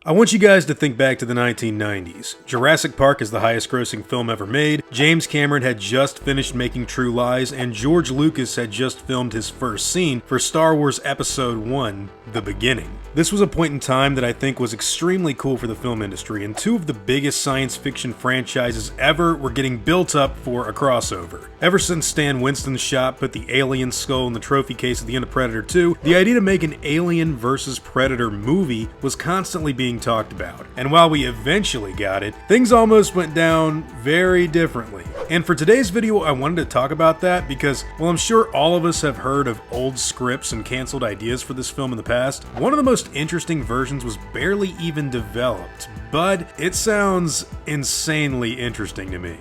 I want you guys to think back to the 1990s. Jurassic Park is the highest grossing film ever made, James Cameron had just finished making True Lies, and George Lucas had just filmed his first scene for Star Wars Episode 1, The Beginning. This was a point in time that I think was extremely cool for the film industry, and two of the biggest science fiction franchises ever were getting built up for a crossover. Ever since Stan Winston's shot put the alien skull in the trophy case at the end of Predator 2, the idea to make an Alien vs. Predator movie was constantly being talked about. And while we eventually got it, things almost went down very differently. And for today's video, I wanted to talk about that because, well, I'm sure all of us have heard of old scripts and canceled ideas for this film in the past. One of the most interesting versions was barely even developed, but it sounds insanely interesting to me.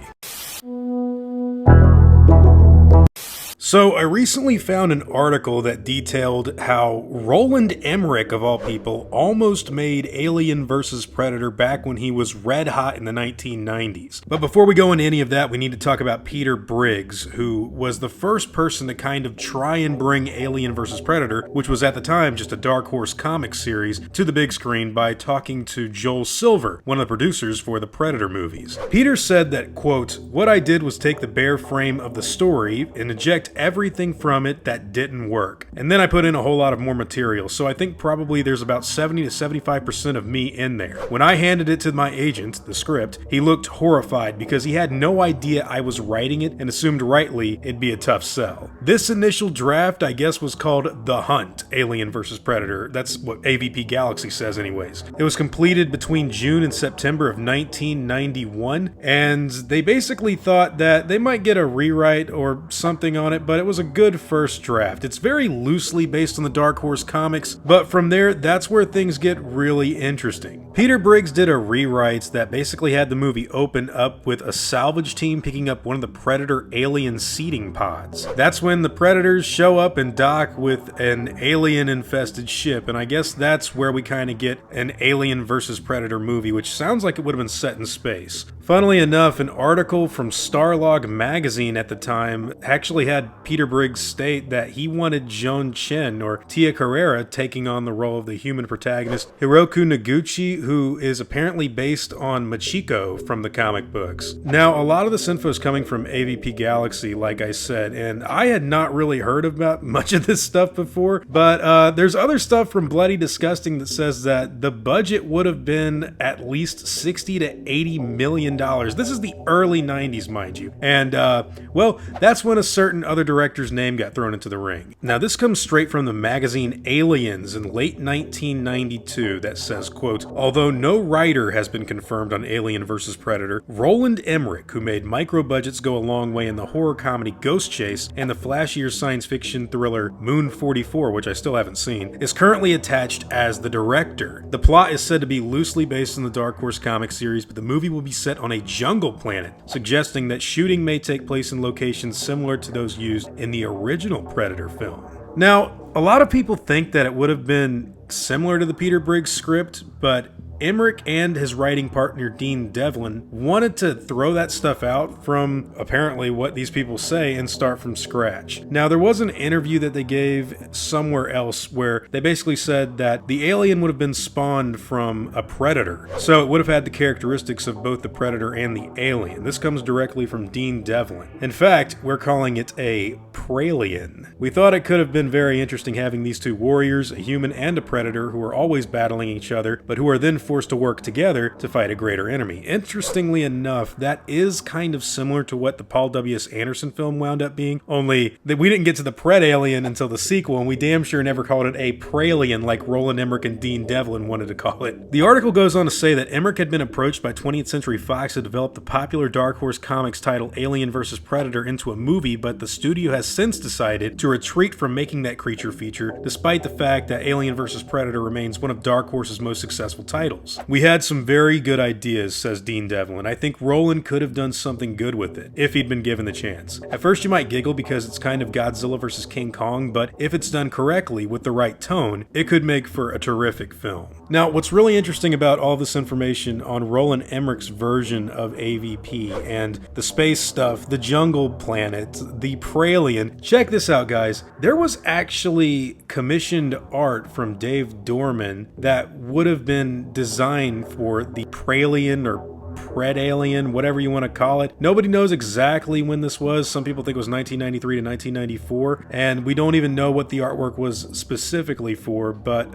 So I recently found an article that detailed how Roland Emmerich, of all people, almost made Alien vs. Predator back when he was red hot in the 1990s. But before we go into any of that, we need to talk about Peter Briggs, who was the first person to kind of try and bring Alien vs. Predator, which was at the time just a Dark Horse comic series, to the big screen by talking to Joel Silver, one of the producers for the Predator movies. Peter said that, quote, "What I did was take the bare frame of the story and eject everything from it that didn't work. And then I put in a whole lot of more material, so I think probably there's about 70 to 75% of me in there. When I handed it to my agent, the script, he looked horrified because he had no idea I was writing it and assumed rightly it'd be a tough sell." This initial draft, I guess, was called The Hunt, Alien vs. Predator. That's what AVP Galaxy says anyways. It was completed between June and September of 1991, and they basically thought that they might get a rewrite or something on it, but it was a good first draft. It's very loosely based on the Dark Horse comics, but from there, that's where things get really interesting. Peter Briggs did a rewrite that basically had the movie open up with a salvage team picking up one of the Predator alien seeding pods. That's when the Predators show up and dock with an alien-infested ship, and I guess that's where we kind of get an Alien vs. Predator movie, which sounds like it would have been set in space. Funnily enough, an article from Starlog magazine at the time actually had Peter Briggs state that he wanted Joan Chen, or Tia Carrera, taking on the role of the human protagonist Hiroku Noguchi, who is apparently based on Machiko from the comic books. Now, a lot of this info is coming from AVP Galaxy, like I said, and I had not really heard about much of this stuff before, but there's other stuff from Bloody Disgusting that says that the budget would have been at least $60 to $80 million. This is the early 90s, mind you. And, well, that's when a certain other director's name got thrown into the ring. Now, this comes straight from the magazine Aliens in late 1992 that says, quote, "Although no writer has been confirmed on Alien vs. Predator, Roland Emmerich, who made micro budgets go a long way in the horror comedy Ghost Chase and the flashier science fiction thriller Moon 44, which I still haven't seen, is currently attached as the director. The plot is said to be loosely based on the Dark Horse comic series, but the movie will be set on a jungle planet, suggesting that shooting may take place in locations similar to those used in the original Predator film." Now, a lot of people think that it would have been similar to the Peter Briggs script, but Emmerich and his writing partner Dean Devlin wanted to throw that stuff out from apparently what these people say and start from scratch. Now, there was an interview that they gave somewhere else where they basically said that the alien would have been spawned from a predator, so it would have had the characteristics of both the predator and the alien. This comes directly from Dean Devlin. In fact, we're calling it a PRALIEN. We thought it could have been very interesting having these two warriors, a human and a predator, who are always battling each other, but who are then forced to work together to fight a greater enemy. Interestingly enough, that is kind of similar to what the Paul W.S. Anderson film wound up being, only that we didn't get to the Pred Alien until the sequel, and we damn sure never called it a PRALIEN like Roland Emmerich and Dean Devlin wanted to call it. The article goes on to say that Emmerich had been approached by 20th Century Fox to develop the popular Dark Horse Comics title Alien vs. Predator into a movie, but the studio has since decided to retreat from making that creature feature, despite the fact that Alien vs. Predator remains one of Dark Horse's most successful titles. "We had some very good ideas," says Dean Devlin. "I think Roland could have done something good with it, if he'd been given the chance. At first you might giggle because it's kind of Godzilla vs. King Kong, but if it's done correctly with the right tone, it could make for a terrific film." Now, what's really interesting about all this information on Roland Emmerich's version of AVP and the space stuff, the jungle planet, the PRALIEN, check this out, guys. There was actually commissioned art from Dave Dorman that would have been design for the PRALIEN or PRALIEN, whatever you want to call it. Nobody knows exactly when this was. Some people think it was 1993 to 1994, and we don't even know what the artwork was specifically for, but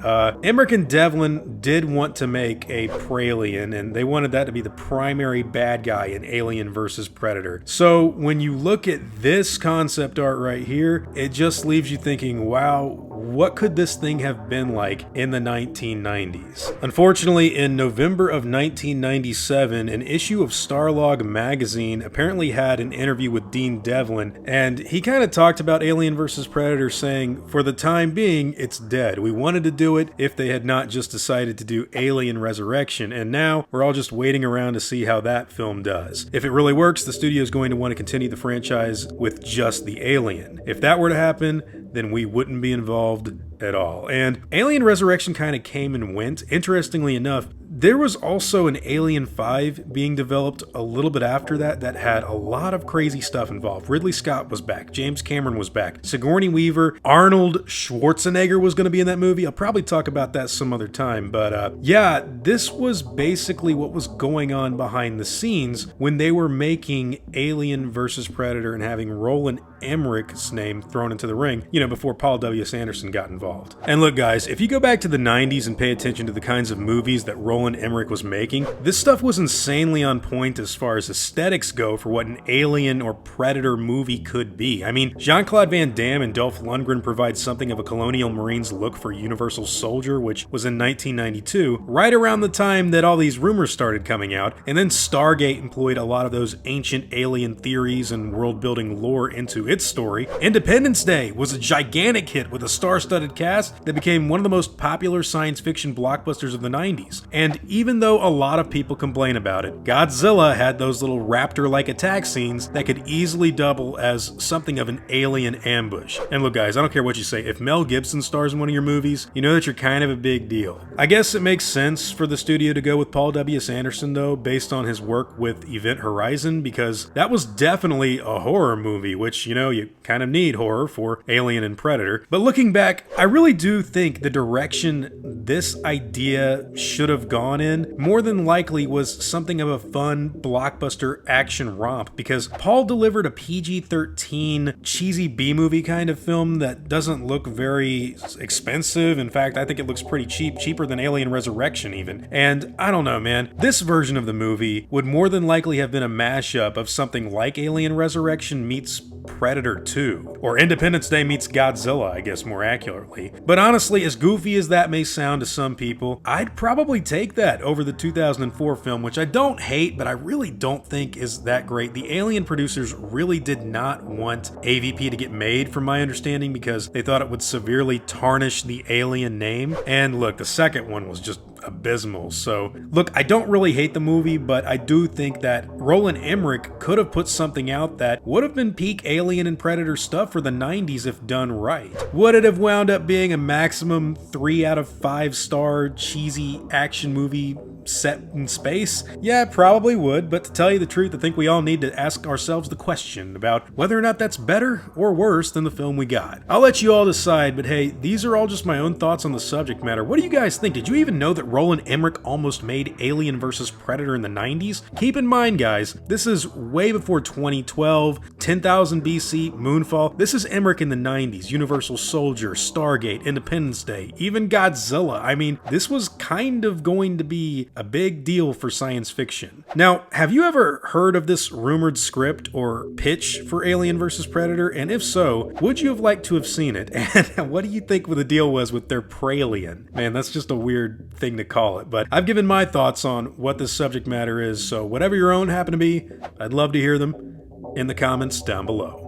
Emmerich and Devlin did want to make a PRALIEN, and they wanted that to be the primary bad guy in Alien vs. Predator. So when you look at this concept art right here, it just leaves you thinking, wow, what could this thing have been like in the 1990s? Unfortunately, in November of 1997, an issue of Starlog magazine apparently had an interview with Dean Devlin, and he kind of talked about Alien vs. Predator, saying, for the time being, it's dead. We wanted to do it if they had not just decided to do Alien Resurrection, and now we're all just waiting around to see how that film does. If it really works, the studio is going to want to continue the franchise with just the Alien. If that were to happen, then we wouldn't be involved at all. And Alien Resurrection kind of came and went. Interestingly enough, there was also an Alien 5 being developed a little bit after that had a lot of crazy stuff involved. Ridley Scott was back, James Cameron was back, Sigourney Weaver, Arnold Schwarzenegger was going to be in that movie. I'll probably talk about that some other time, but yeah, this was basically what was going on behind the scenes when they were making Alien vs. Predator and having Roland Emmerich's name thrown into the ring, before Paul W. Sanderson got involved. And look guys, if you go back to the 90s and pay attention to the kinds of movies that Roland Emmerich was making, this stuff was insanely on point as far as aesthetics go for what an Alien or Predator movie could be. I mean, Jean-Claude Van Damme and Dolph Lundgren provide something of a Colonial Marines look for Universal Soldier, which was in 1992, right around the time that all these rumors started coming out, and then Stargate employed a lot of those ancient alien theories and world-building lore into its story. Independence Day was a gigantic hit with a star-studded cast that became one of the most popular science fiction blockbusters of the 90s. And even though a lot of people complain about it, Godzilla had those little raptor-like attack scenes that could easily double as something of an alien ambush. And look guys, I don't care what you say, if Mel Gibson stars in one of your movies, you know that you're kind of a big deal. I guess it makes sense for the studio to go with Paul W. Sanderson though, based on his work with Event Horizon, because that was definitely a horror movie, which, you kind of need horror for Alien and Predator. But looking back, I really do think the direction this idea should have gone in more than likely was something of a fun blockbuster action romp, because Paul delivered a PG-13 cheesy B-movie kind of film that doesn't look very expensive. In fact, I think it looks pretty cheap, cheaper than Alien Resurrection even. And I don't know, man, this version of the movie would more than likely have been a mashup of something like Alien Resurrection meets Predator 2, or Independence Day meets Godzilla, I guess more accurately. But honestly, as goofy as that may sound to some people, I'd probably take that over the 2004 film, which I don't hate, but I really don't think is that great. The Alien producers really did not want AVP to get made, from my understanding, because they thought it would severely tarnish the Alien name. And look, the second one was just abysmal. So look, I don't really hate the movie, but I do think that Roland Emmerich could have put something out that would have been peak Alien and Predator stuff for the 90s if done right. Would it have wound up being a maximum 3 out of 5 star cheesy action movie set in space? Yeah, probably would, but to tell you the truth, I think we all need to ask ourselves the question about whether or not that's better or worse than the film we got. I'll let you all decide, but hey, these are all just my own thoughts on the subject matter. What do you guys think? Did you even know that Roland Emmerich almost made Alien vs. Predator in the 90s? Keep in mind, guys, this is way before 2012, 10,000 BC, Moonfall. This is Emmerich in the 90s, Universal Soldier, Stargate, Independence Day, even Godzilla. I mean, this was kind of going to be a big deal for science fiction. Now, have you ever heard of this rumored script or pitch for Alien vs. Predator? And if so, would you have liked to have seen it? And what do you think the deal was with their PRALIEN? Man, that's just a weird thing to call it, but I've given my thoughts on what this subject matter is, so whatever your own happen to be, I'd love to hear them in the comments down below.